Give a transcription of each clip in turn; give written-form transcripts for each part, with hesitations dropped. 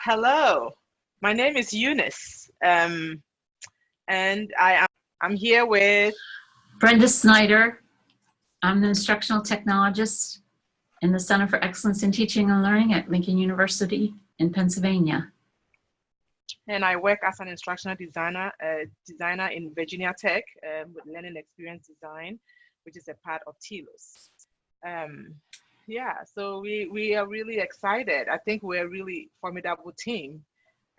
Hello, my name is Eunice, and I'm here with Brenda Snyder. I'm the instructional technologist in the Center for Excellence in Teaching and Learning at Lincoln University in Pennsylvania. and I work as an instructional designer in Virginia Tech with Learning Experience Design, which is a part of TELOS. Yeah, so we are really excited. I think we're a really formidable team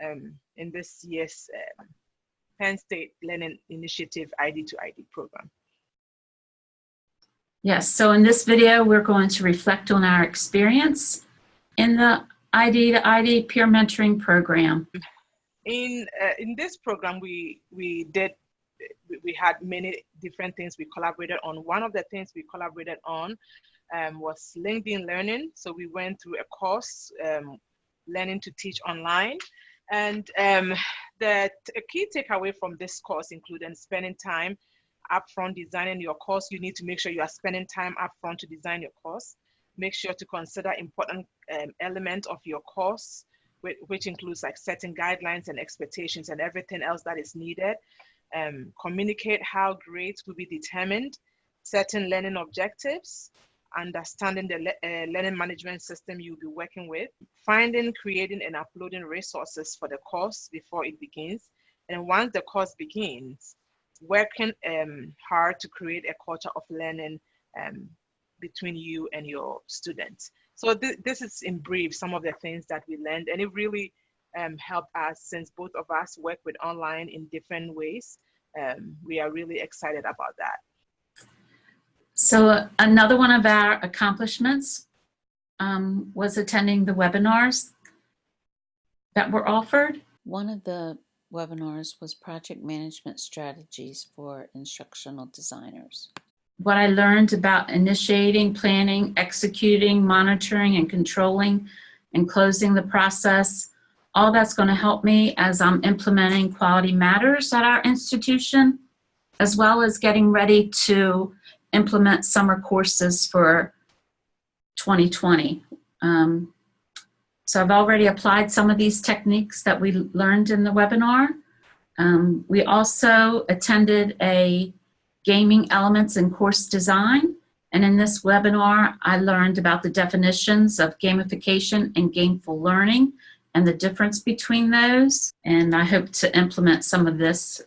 in this year's Penn State Learning Initiative ID to ID program. Yes, so in this video, we're going to reflect on our experience in the ID to ID peer mentoring program. In this program, we had many different things we collaborated on. One of the things we collaborated on was LinkedIn Learning. So we went through a course, Learning to Teach Online. And a key takeaway from this course included spending time upfront designing your course. You need to make sure you are spending time upfront to design your course. Make sure to consider important elements of your course, which includes like setting guidelines and expectations and everything else that is needed. Communicate how grades will be determined, setting learning objectives, understanding the learning management system you'll be working with, finding, creating, and uploading resources for the course before it begins. And once the course begins, working hard to create a culture of learning between you and your students. So this is in brief some of the things that we learned, and it really helped us since both of us work with online in different ways. We are really excited about that. So another one of our accomplishments was attending the webinars that were offered. One of the webinars was Project Management Strategies for Instructional Designers. What I learned about initiating, planning, executing, monitoring, and controlling and closing the process, all that's going to help me as I'm implementing Quality Matters at our institution, as well as getting ready to implement summer courses for 2020. So I've already applied some of these techniques that we learned in the webinar. We also attended a gaming elements in course design. And in this webinar, I learned about the definitions of gamification and gameful learning and the difference between those. And I hope to implement some of this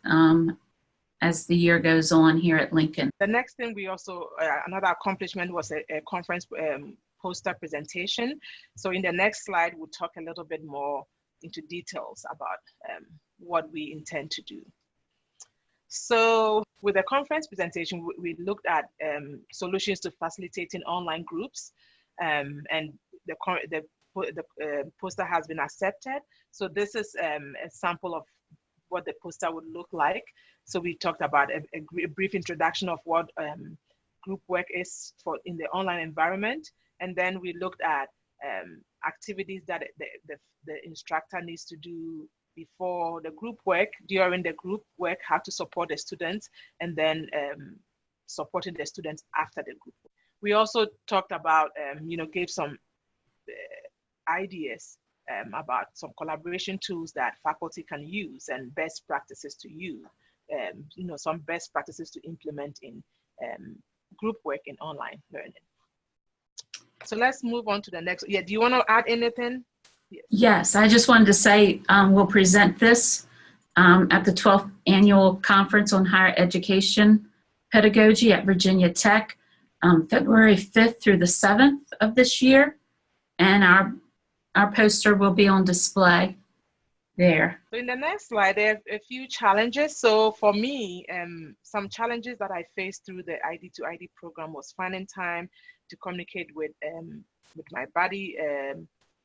as the year goes on here at Lincoln. The next thing we also, another accomplishment was a conference poster presentation. So in the next slide, we'll talk a little bit more into details about what we intend to do. So with the conference presentation, we looked at solutions to facilitating online groups, and the poster has been accepted. So this is a sample of what the poster would look like. So we talked about a brief introduction of what group work is in the online environment. And then we looked at activities that the instructor needs to do before the group work, during the group work, how to support the students, and then supporting the students after the group work. We also talked about, gave some ideas about some collaboration tools that faculty can use and best practices to use, some best practices to implement in group work in online learning. So let's move on to the next. Yeah, do you want to add anything? Yes, I just wanted to say we'll present this at the 12th Annual Conference on Higher Education Pedagogy at Virginia Tech, February 5th through the 7th of this year. And our poster will be on display there. So in the next slide, there are a few challenges. So for me, some challenges that I faced through the ID to ID program was finding time to communicate with my buddy,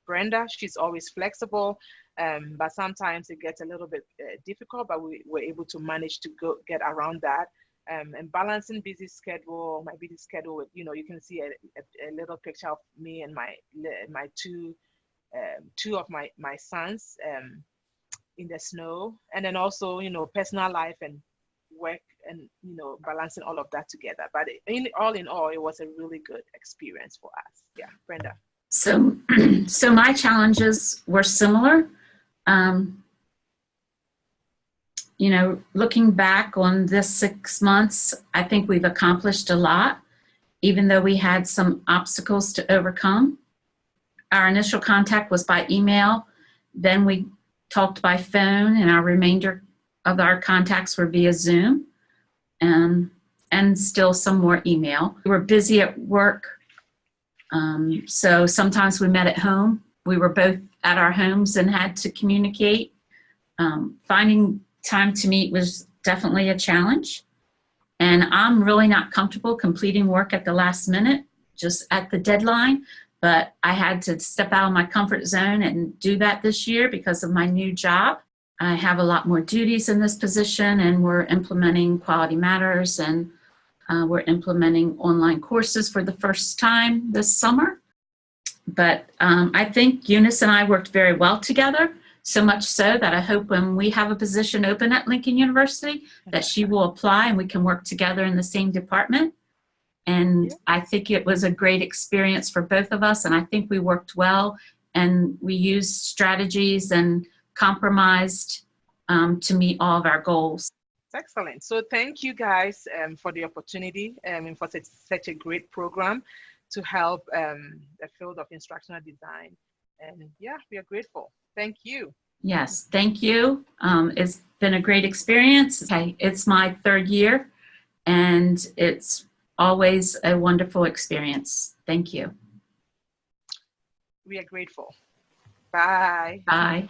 Brenda. She's always flexible, but sometimes it gets a little bit difficult, but we were able to manage to get around that. And balancing my busy schedule with, you can see a little picture of me and my two of my sons in the snow, and then also, personal life and work, and balancing all of that together. But all in all, it was a really good experience for us. Yeah, Brenda. So my challenges were similar. You know, looking back on this 6 months, I think we've accomplished a lot, even though we had some obstacles to overcome. Our initial contact was by email, then we talked by phone, and our remainder of our contacts were via Zoom, and still some more email. We were busy at work, so sometimes we met at home. We were both at our homes and had to communicate. Finding time to meet was definitely a challenge. And I'm really not comfortable completing work at the last minute, just at the deadline. But I had to step out of my comfort zone and do that this year because of my new job. I have a lot more duties in this position, and we're implementing Quality Matters, and we're implementing online courses for the first time this summer. But I think Eunice and I worked very well together, so much so that I hope when we have a position open at Lincoln University that she will apply and we can work together in the same department. And I think it was a great experience for both of us, and I think we worked well, and we used strategies and compromised to meet all of our goals. Excellent. So thank you guys for the opportunity and for such a great program to help the field of instructional design. And yeah, we are grateful. Thank you. Yes, thank you. It's been a great experience. It's my 3rd year, and it's always a wonderful experience. Thank you. We are grateful. Bye. Bye.